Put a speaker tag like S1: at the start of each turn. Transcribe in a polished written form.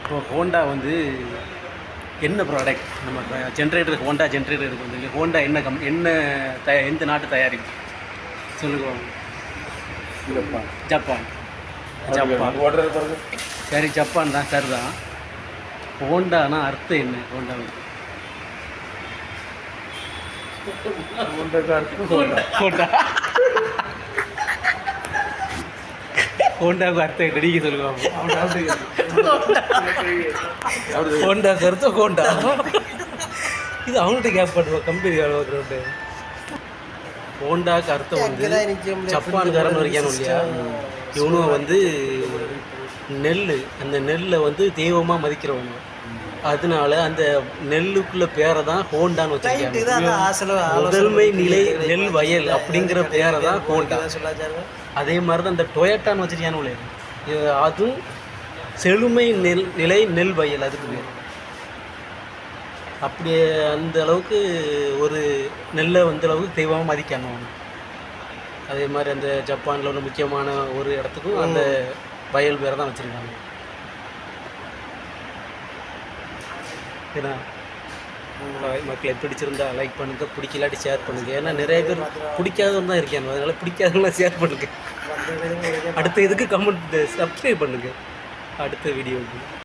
S1: இப்போ ஹோண்டா வந்து என்ன ப்ராடக்ட் நம்ம ஜென்ரேட்டருக்கு ஹோண்டா ஜென்ரேட்டருக்கு வந்து ஹோண்டா என்ன எந்த நாட்டு தயாரிப்பு சொல்லுங்க.
S2: ஜப்பான்.
S1: ஜப்பான். ஜப்பான்
S2: ஓடுறது பாருங்க.
S1: சரி, ஜப்பான் தான் சார் தான். ஹோண்டானா அர்த்தம் என்ன? ஹோண்டாவுக்கு ஹோண்டா ஹோண்டாவுக்கு அர்த்தம் என்ன நீங்கள் சொல்லுவாங்க. ஹோண்டாவுக்கு அர்த்தம் ஹோண்டா. இது அவங்கள்ட்ட கேப் பண்ணுவோம் கம்பெனி வேலை. ஹோண்டாவுக்கு அர்த்தம் வந்து ஜப்பான்காரன் வரைக்கும் இல்லையா, இவனும் வந்து நெல், அந்த நெல்லை வந்து தெய்வமாக மதிக்கிறவங்க. அதனால அந்த நெல்லுக்குள்ள பேரை தான் ஹோண்டான்னு வச்சிருக்காங்க. முதன்மை நிலை நெல் வயல் அப்படிங்கிற பேரை தான் ஹோண்டா. அதே மாதிரி தான் இந்த டொயோட்டான்னு வச்சிருக்கானு, அதுவும் செழுமை நிலை நெல் வயல், அதுக்கு பேர். அப்படியே அந்த அளவுக்கு ஒரு நெல்லை அந்த அளவுக்கு தெய்வமாக மதிக்கணும். அதே மாதிரி அந்த ஜப்பானில் உள்ள முக்கியமான ஒரு இடத்துக்கும் அந்த வயல் பேரை தான் வச்சுருக்காங்க. ஏன்னா மக்களை பிடிச்சிருந்தா லைக் பண்ணுங்கள், பிடிக்கலாட்டி ஷேர் பண்ணுங்கள். ஏன்னா நிறைய பேர் பிடிக்காதவங்க தான் இருக்காங்க, அதனால் பிடிக்காதவங்களாம் ஷேர் பண்ணுங்கள். அடுத்த இதுக்கு கமெண்ட் சப்ஸ்கிரைப் பண்ணுங்கள் அடுத்த வீடியோவுக்கு.